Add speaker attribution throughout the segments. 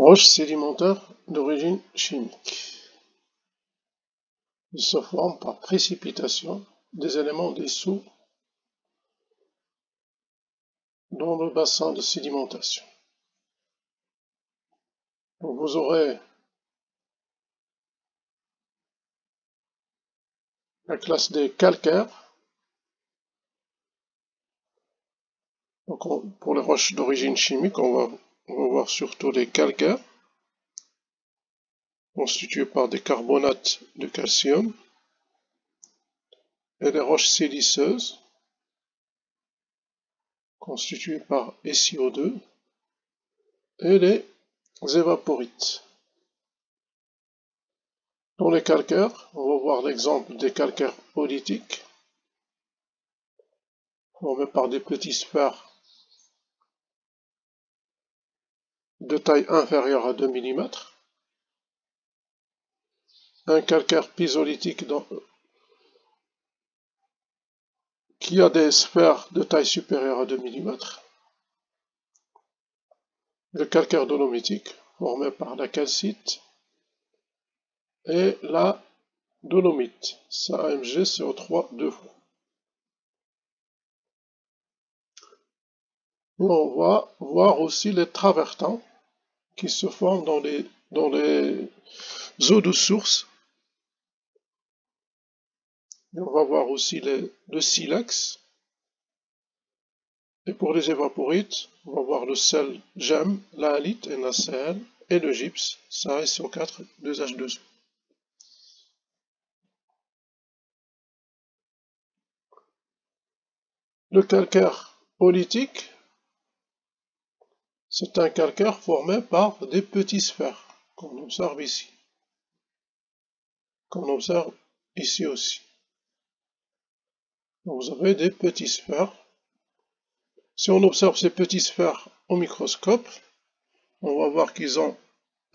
Speaker 1: Roches sédimentaires d'origine chimique. Ils se forment par précipitation des éléments dissous dans le bassin de sédimentation. Donc vous aurez la classe des calcaires. Donc pour les roches d'origine chimique, on va voir surtout les calcaires, constitués par des carbonates de calcium, et les roches siliceuses, constituées par SiO2, et les évaporites. Dans les calcaires, on va voir l'exemple des calcaires oolitiques, formés par des petits sphères de taille inférieure à 2 mm, un calcaire piézolytique qui a des sphères de taille supérieure à 2 mm, le calcaire dolomitique formé par la calcite et la dolomite, SaMgCO3 2 fois. On va voir aussi les travertins qui se forment dans les eaux de source. Et on va voir aussi le silex. Et pour les évaporites, on va voir le sel GEM, la halite, NaCl, et le gypse, SaSO4 2H2O. Le calcaire oolitique, c'est un calcaire formé par des petites sphères, qu'on observe ici, qu'on observe ici aussi. Donc vous avez des petites sphères. Si on observe ces petites sphères au microscope, on va voir qu'ils ont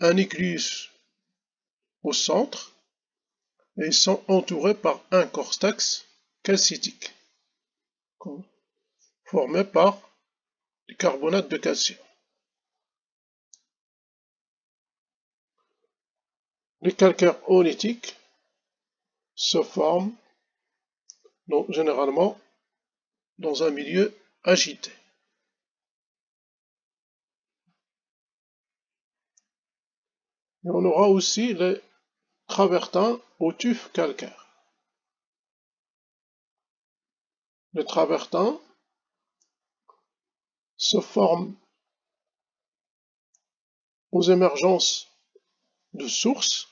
Speaker 1: un nucléus au centre et ils sont entourés par un cortex calcitique, formé par du carbonate de calcium. Les calcaires oolitiques se forment généralement dans un milieu agité. Et on aura aussi les travertins au tuf calcaire. Les travertins se forment aux émergences de sources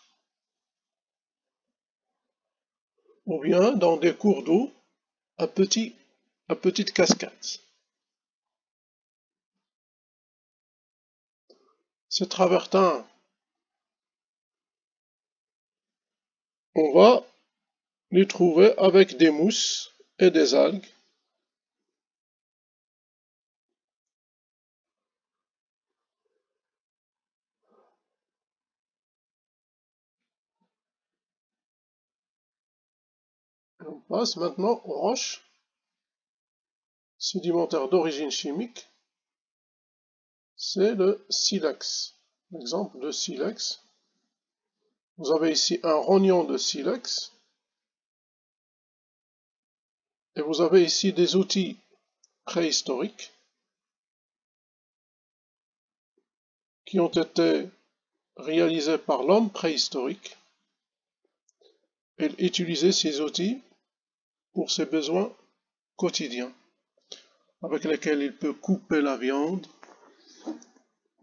Speaker 1: ou bien dans des cours d'eau à petites cascades. Ces travertins, on va les trouver avec des mousses et des algues. On passe maintenant aux roches sédimentaires d'origine chimique. C'est le silex. L'exemple de silex. Vous avez ici un rognon de silex. Et vous avez ici des outils préhistoriques qui ont été réalisés par l'homme préhistorique. Il utilisait ces outils pour ses besoins quotidiens, avec lesquels il peut couper la viande,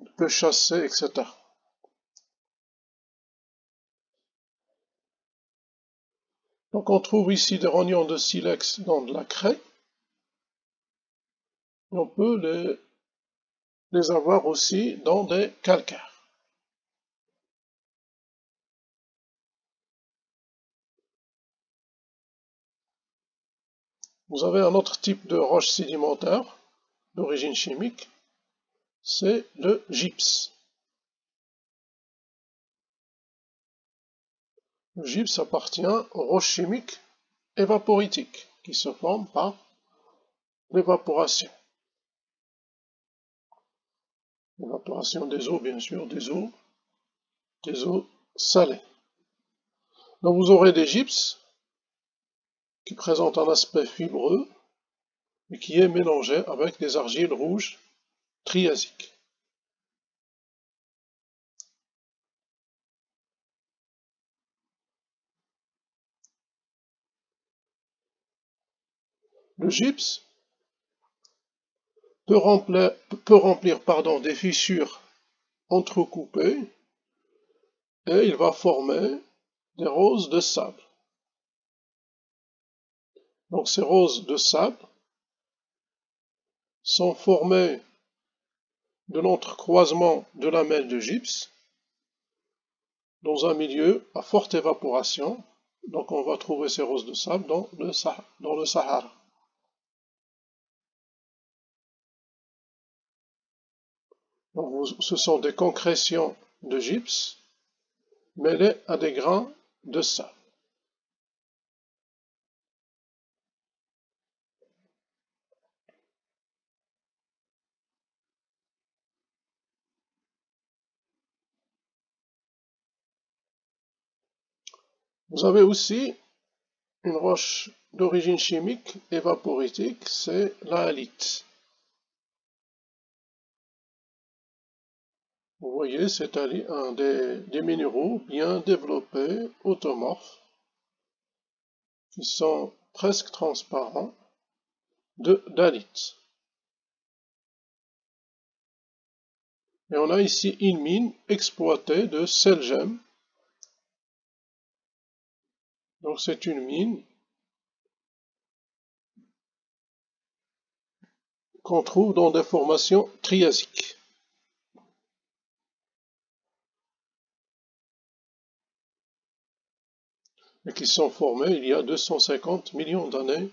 Speaker 1: il peut chasser, etc. Donc on trouve ici des rognons de silex dans de la craie. Et on peut les avoir aussi dans des calcaires. Vous avez un autre type de roche sédimentaire d'origine chimique, c'est le gypse. Le gypse appartient aux roches chimiques évaporitiques qui se forment par l'évaporation. Évaporation des eaux, bien sûr, des eaux salées. Donc vous aurez des gypses qui présentent un aspect fibreux et qui est mélangé avec des argiles rouges triasiques. Le gypse peut remplir, des fissures entrecoupées et il va former des roses de sable. Donc ces roses de sable sont formées de l'entrecroisement de lamelles de gypse dans un milieu à forte évaporation. Donc on va trouver ces roses de sable dans le Sahara. Donc ce sont des concrétions de gypse mêlées à des grains de sable. Vous avez aussi une roche d'origine chimique évaporitique, c'est la halite. Vous voyez, c'est un des minéraux bien développés, automorphes, qui sont presque transparents, d'halite. Et on a ici une mine exploitée de sel-gemme. Donc c'est une mine qu'on trouve dans des formations triasiques. Et qui sont formées il y a 250 millions d'années.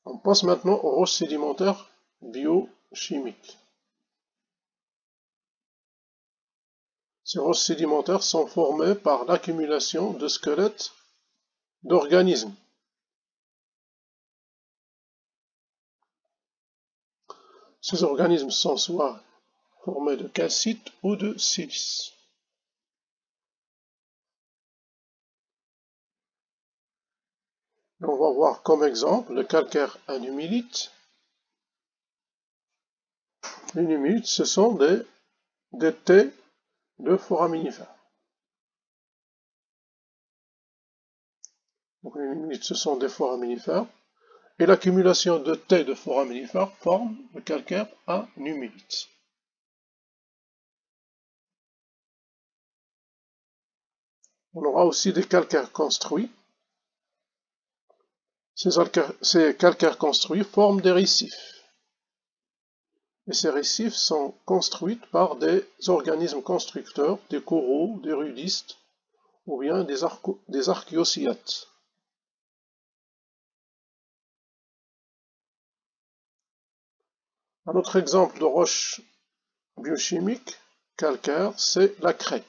Speaker 1: On passe maintenant aux roches sédimentaires biochimiques. Ces roches sédimentaires sont formées par l'accumulation de squelettes d'organismes. Ces organismes sont soit formés de calcite ou de silice. On va voir comme exemple le calcaire annumilite. Les nummulites, ce sont des tais de foraminifères. Donc les nummulites, ce sont des foraminifères. Et l'accumulation de tais de foraminifères forme le calcaire annumilite. On aura aussi des calcaires construits. Ces calcaires construits forment des récifs. Et ces récifs sont construits par des organismes constructeurs, des coraux, des rudistes ou bien des archéocyates. Un autre exemple de roche biochimique calcaire, c'est la craie.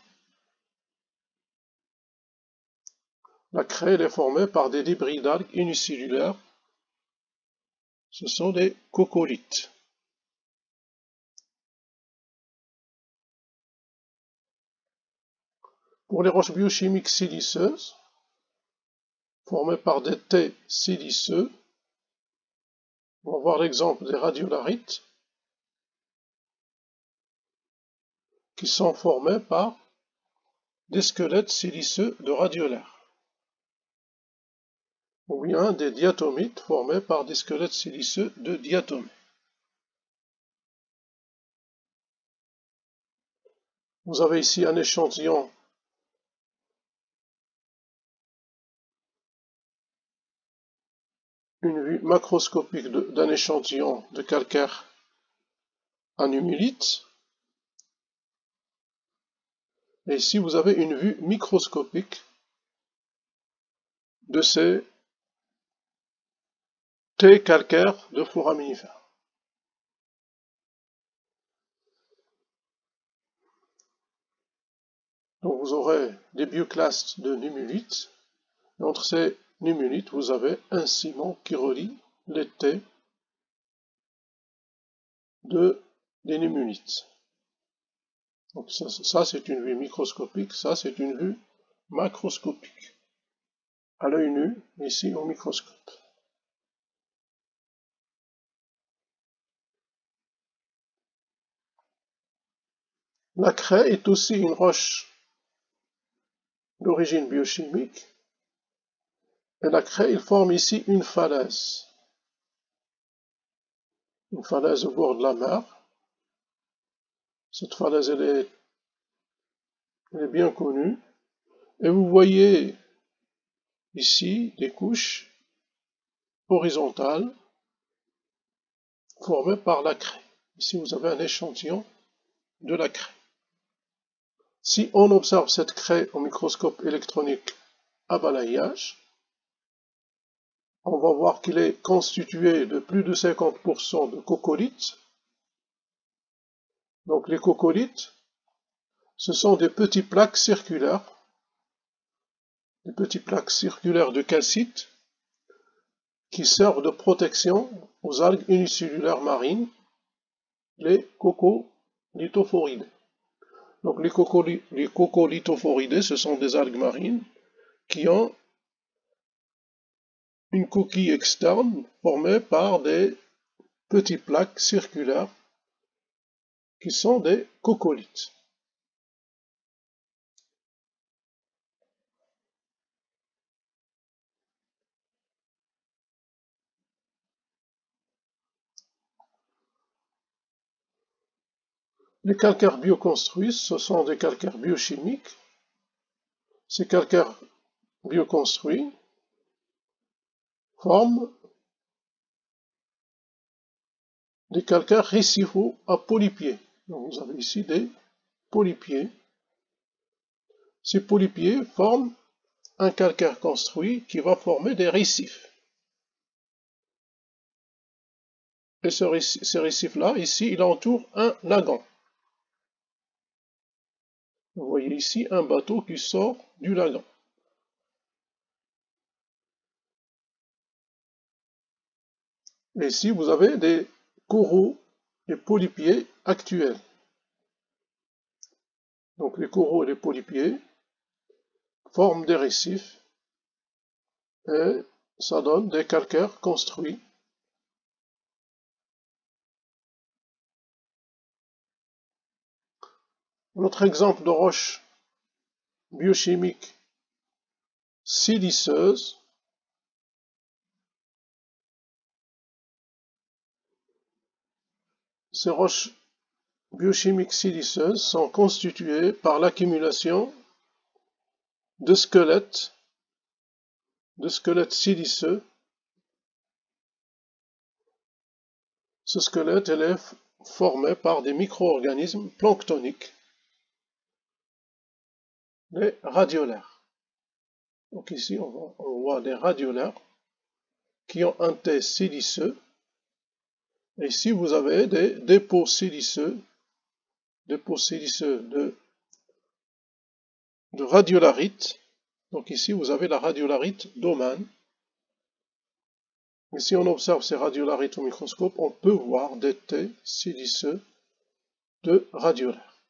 Speaker 1: La craie elle est formée par des débris d'algues unicellulaires. Ce sont des coccolithes. Pour les roches biochimiques siliceuses, formées par des tais siliceux, on va voir l'exemple des radiolarites, qui sont formés par des squelettes siliceux de radiolaires, ou bien des diatomites formés par des squelettes siliceux de diatomées. Vous avez ici un échantillon une vue macroscopique d'un échantillon de calcaire annumilite. Et ici, vous avez une vue microscopique de ces tais calcaires de foraminifères. Donc vous aurez des bioclastes de nummulites. Entre ces nummulites, vous avez un ciment qui relie les T des nummulites. Donc ça c'est une vue microscopique, ça c'est une vue macroscopique. À l'œil nu, ici au microscope. La craie est aussi une roche d'origine biochimique. Et la craie, il forme ici une falaise au bord de la mer. Cette falaise, elle est bien connue. Et vous voyez ici des couches horizontales formées par la craie. Ici, vous avez un échantillon de la craie. Si on observe cette craie au microscope électronique à balayage, on va voir qu'il est constitué de plus de 50% de coccolithes. Donc les coccolithes, ce sont des petites plaques circulaires de calcite qui servent de protection aux algues unicellulaires marines, les coccolithophoridae. Donc les coccolithophoridae, ce sont des algues marines qui ont une coquille externe formée par des petites plaques circulaires qui sont des coccolithes. Les calcaires bioconstruits, ce sont des calcaires biochimiques. Ces calcaires bioconstruits forment des calcaires récifaux à polypiers. Donc vous avez ici des polypiers. Ces polypiers forment un calcaire construit qui va former des récifs. Et ces récifs-là, ici, il entoure un lagon. Vous voyez ici un bateau qui sort du lagon. Et ici, vous avez des coraux, des polypiers actuels. Donc les coraux et les polypiers forment des récifs et ça donne des calcaires construits. Notre exemple de roche biochimique siliceuse, ces roches biochimiques siliceuses sont constituées par l'accumulation de squelettes siliceux. Ce squelette est formé par des micro-organismes planctoniques, les radiolaires. Donc ici, on voit des radiolaires qui ont un T siliceux. Et ici, vous avez des dépôts siliceux de radiolarite. Donc ici, vous avez la radiolarite d'Oman. Et si on observe ces radiolarites au microscope, on peut voir des T siliceux de radiolaire.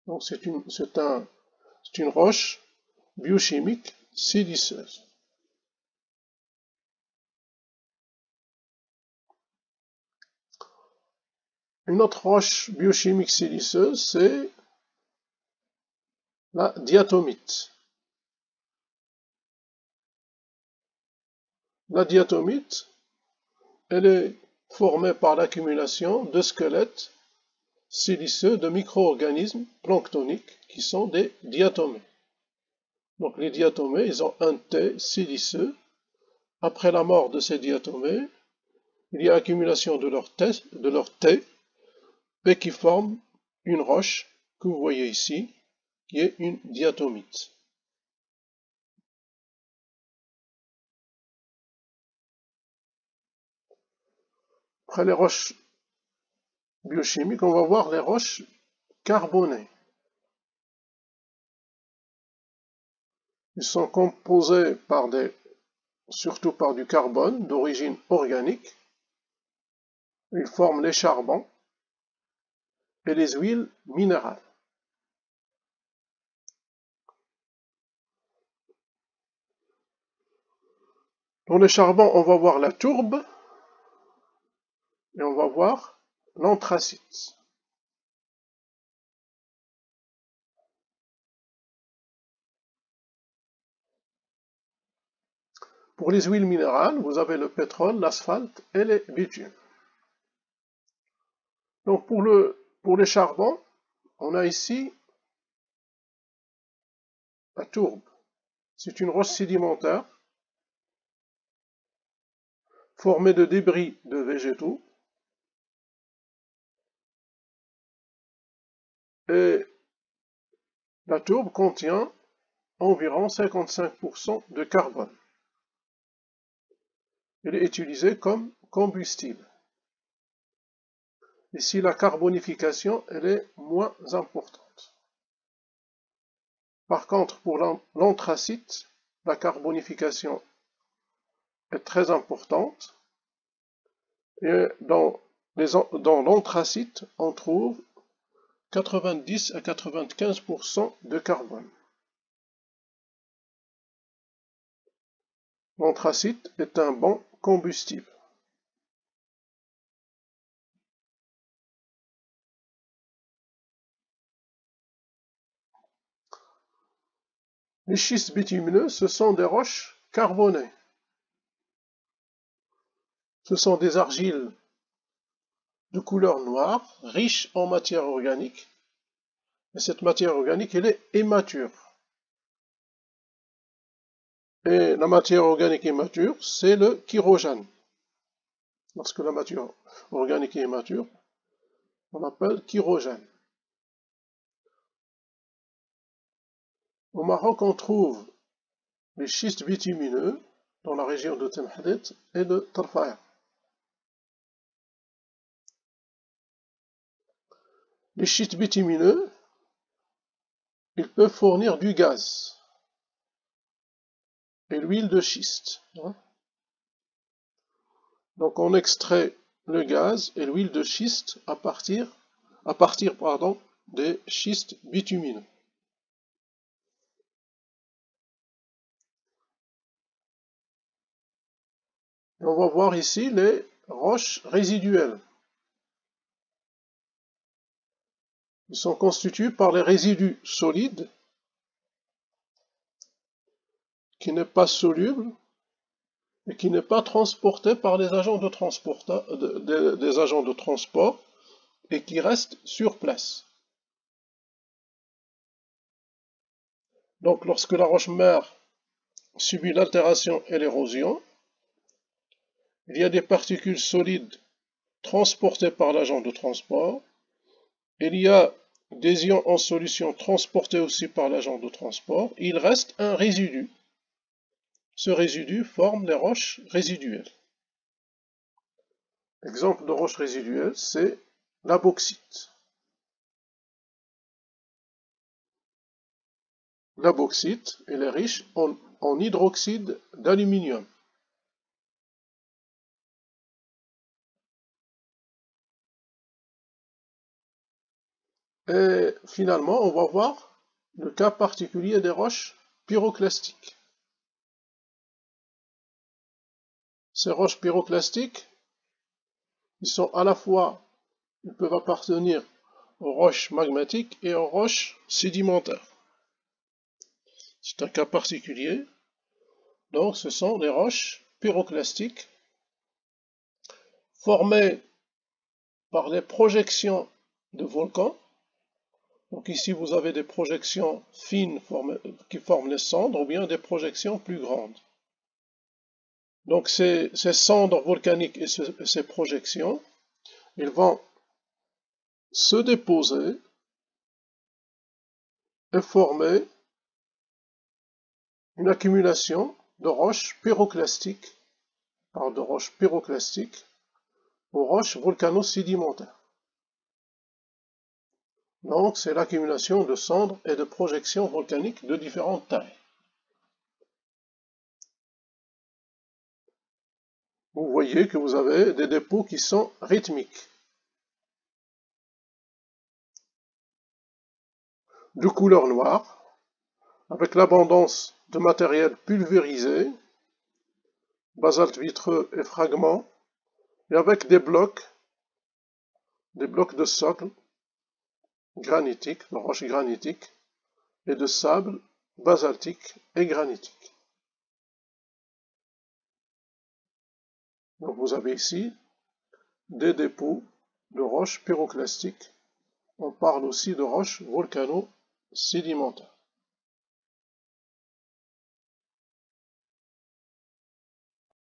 Speaker 1: Donc c'est une roche biochimique siliceuse. Une autre roche biochimique siliceuse, c'est la diatomite. La diatomite, elle est formée par l'accumulation de squelettes siliceux de micro-organismes planctoniques qui sont des diatomées. Donc les diatomées, ils ont un T siliceux. Après la mort de ces diatomées, il y a accumulation de leur T et qui forme une roche que vous voyez ici, qui est une diatomite. Après les roches biochimiques, on va voir les roches carbonées. Ils sont composés par des surtout par du carbone d'origine organique. Ils forment les charbons et les huiles minérales. Dans les charbons, on va voir la tourbe et on va voir l'anthracite. Pour les huiles minérales, vous avez le pétrole, l'asphalte et les bitumes. Donc pour les charbons, on a ici la tourbe. C'est une roche sédimentaire formée de débris de végétaux et la tourbe contient environ 55% de carbone. Elle est utilisée comme combustible. Ici, la carbonification, elle est moins importante. Par contre, pour l'anthracite, la carbonification est très importante. Et dans l'anthracite, on trouve 90 à 95% de carbone. L'anthracite est un bon combustible. Les schistes bitumineux, ce sont des roches carbonées. Ce sont des argiles de couleur noire, riches en matière organique. Et cette matière organique, elle est immature. Et la matière organique immature, c'est le kérogène. Lorsque la matière organique est immature, on l'appelle kérogène. Au Maroc, on trouve les schistes bitumineux dans la région de Temhadit et de Tarfaya. Les schistes bitumineux, ils peuvent fournir du gaz et l'huile de schiste. Donc on extrait le gaz et l'huile de schiste à partir des schistes bitumineux. Et on va voir ici les roches résiduelles. Ils sont constitués par les résidus solides qui n'est pas soluble et qui n'est pas transporté par les agents des agents de transport et qui reste sur place. Donc lorsque la roche-mère subit l'altération et l'érosion, il y a des particules solides transportées par l'agent de transport, il y a des ions en solution transportés aussi par l'agent de transport, il reste un résidu. Ce résidu forme les roches résiduelles. L'exemple de roche résiduelle, c'est la bauxite. La bauxite, elle est riche en hydroxyde d'aluminium. Et finalement, on va voir le cas particulier des roches pyroclastiques. Ces roches pyroclastiques, ils peuvent appartenir aux roches magmatiques et aux roches sédimentaires. C'est un cas particulier. Donc, ce sont les roches pyroclastiques formées par les projections de volcans. Donc ici, vous avez des projections fines qui forment les cendres ou bien des projections plus grandes. Donc ces cendres volcaniques et ces projections, ils vont se déposer et former une accumulation de roches pyroclastiques, aux roches volcano-sédimentaires. Donc c'est l'accumulation de cendres et de projections volcaniques de différentes tailles. vous voyez que vous avez des dépôts qui sont rythmiques, de couleur noire, avec l'abondance de matériel pulvérisé, basalte vitreux et fragments, et avec des blocs de socle granitique, de roches granitiques, et de sable basaltique et granitique. Donc vous avez ici des dépôts de roches pyroclastiques. On parle aussi de roches volcano-sédimentaires.